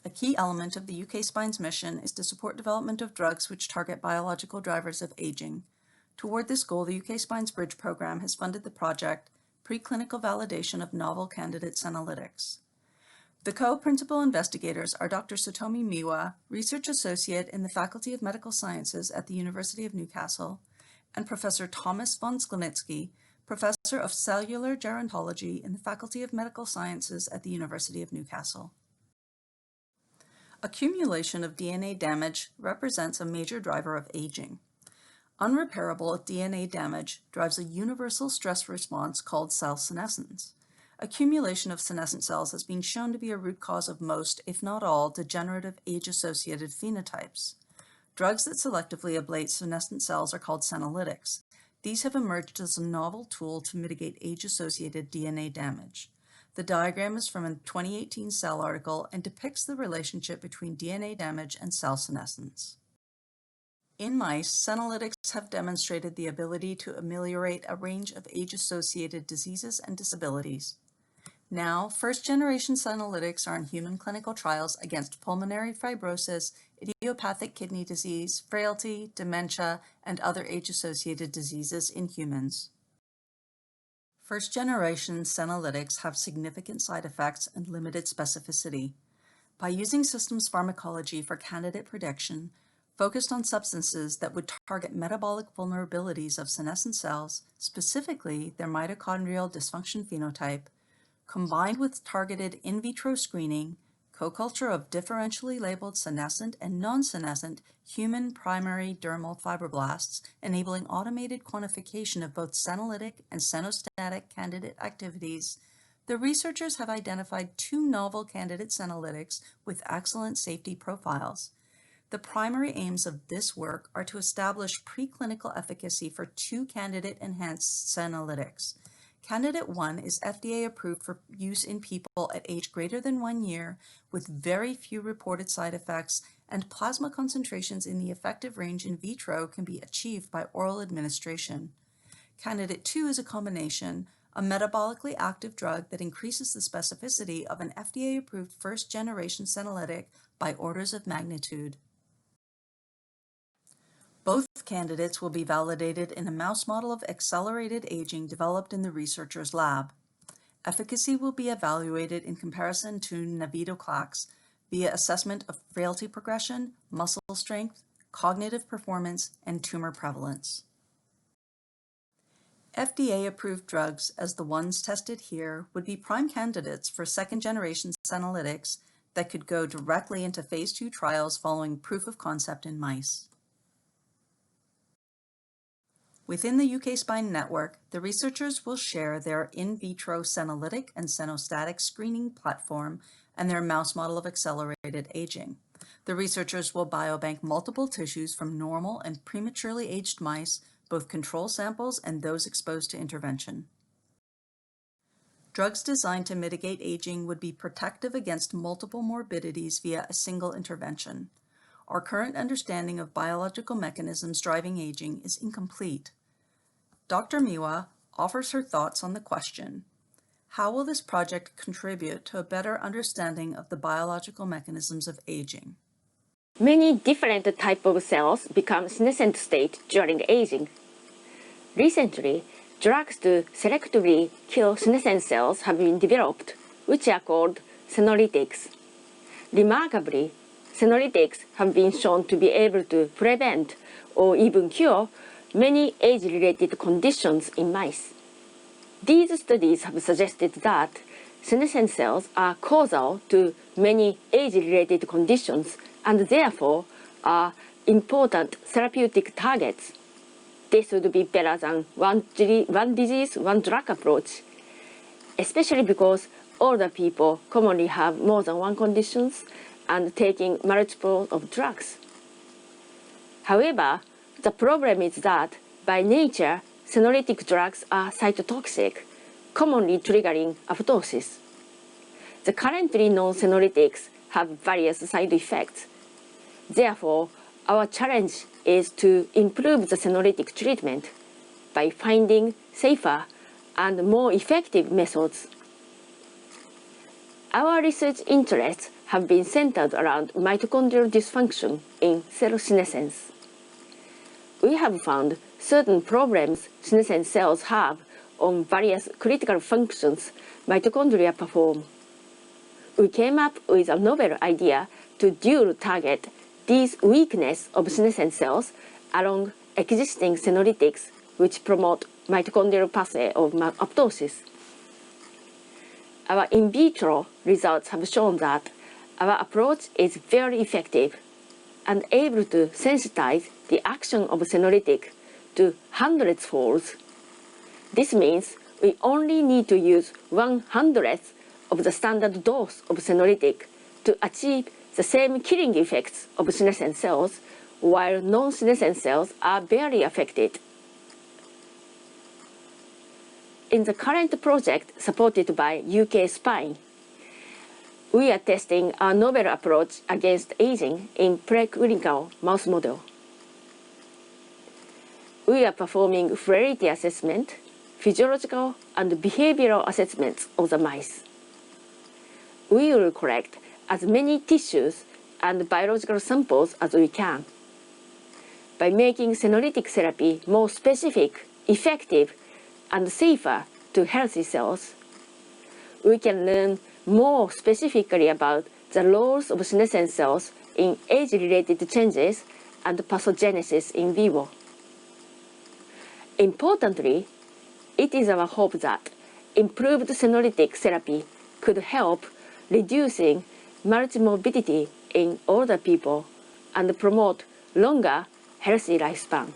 A key element of the UK Spine's mission is to support development of drugs which target biological drivers of aging. Toward this goal, the UK Spine's Bridge program has funded the project Preclinical Validation of Novel Candidate Senolytics. The co-principal investigators are Dr. Satomi Miwa, Research Associate in the Faculty of Medical Sciences at the University of Newcastle, and Professor Thomas von Zglinicki, Professor of Cellular Gerontology in the Faculty of Medical Sciences at the University of Newcastle. Accumulation of DNA damage represents a major driver of aging. Unrepairable DNA damage drives a universal stress response called cell senescence. Accumulation of senescent cells has been shown to be a root cause of most, if not all, degenerative age-associated phenotypes. Drugs that selectively ablate senescent cells are called senolytics. These have emerged as a novel tool to mitigate age-associated DNA damage. The diagram is from a 2018 Cell article and depicts the relationship between DNA damage and cell senescence. In mice, senolytics have demonstrated the ability to ameliorate a range of age-associated diseases and disabilities. Now, first-generation senolytics are in human clinical trials against pulmonary fibrosis, idiopathic kidney disease, frailty, dementia, and other age-associated diseases in humans. First-generation senolytics have significant side effects and limited specificity. By using systems pharmacology for candidate prediction, focused on substances that would target metabolic vulnerabilities of senescent cells, specifically their mitochondrial dysfunction phenotype, combined with targeted in vitro screening, co-culture of differentially labeled senescent and non-senescent human primary dermal fibroblasts, enabling automated quantification of both senolytic and senostatic candidate activities, the researchers have identified two novel candidate senolytics with excellent safety profiles. The primary aims of this work are to establish preclinical efficacy for two candidate-enhanced senolytics. Candidate 1 is FDA approved for use in people at age greater than 1 year with very few reported side effects, and plasma concentrations in the effective range in vitro can be achieved by oral administration. Candidate 2 is a combination, a metabolically active drug that increases the specificity of an FDA-approved first-generation senolytic by orders of magnitude. Both candidates will be validated in a mouse model of accelerated aging developed in the researcher's lab. Efficacy will be evaluated in comparison to navitoclax via assessment of frailty progression, muscle strength, cognitive performance, and tumor prevalence. FDA-approved drugs, as the ones tested here, would be prime candidates for second-generation senolytics that could go directly into phase 2 trials following proof of concept in mice. Within the UK Spine network, the researchers will share their in vitro senolytic and senostatic screening platform and their mouse model of accelerated aging. The researchers will biobank multiple tissues from normal and prematurely aged mice, both control samples and those exposed to intervention. Drugs designed to mitigate aging would be protective against multiple morbidities via a single intervention. Our current understanding of biological mechanisms driving aging is incomplete. Dr. Miwa offers her thoughts on the question, how will this project contribute to a better understanding of the biological mechanisms of aging? Many different types of cells become senescent state during aging. Recently, drugs to selectively kill senescent cells have been developed, which are called senolytics. Remarkably, senolytics have been shown to be able to prevent or even cure many age-related conditions in mice. These studies have suggested that senescent cells are causal to many age-related conditions and therefore are important therapeutic targets. This would be better than one disease, one drug approach, especially because older people commonly have more than one condition and taking multiple of drugs. However, the problem is that by nature, senolytic drugs are cytotoxic, commonly triggering apoptosis. The currently known senolytics have various side effects. Therefore, our challenge is to improve the senolytic treatment by finding safer and more effective methods. Our research interests have been centered around mitochondrial dysfunction in cell senescence. We have found certain problems senescent cells have on various critical functions mitochondria perform. We came up with a novel idea to dual target these weaknesses of senescent cells along existing senolytics which promote mitochondrial pathway of apoptosis. Our in vitro results have shown that our approach is very effective and able to sensitize the action of senolytic to hundreds-folds. This means we only need to use 1/100th of the standard dose of senolytic to achieve the same killing effects of senescent cells, while non-senescent cells are barely affected. In the current project supported by UK Spine, we are testing a novel approach against aging in preclinical mouse model. We are performing frailty assessment, physiological and behavioral assessments of the mice. We will collect as many tissues and biological samples as we can. By making senolytic therapy more specific, effective, and safer to healthy cells, we can learn more specifically about the roles of senescent cells in age-related changes and pathogenesis in vivo. Importantly, it is our hope that improved senolytic therapy could help reducing multimorbidity in older people and promote longer, healthy lifespan.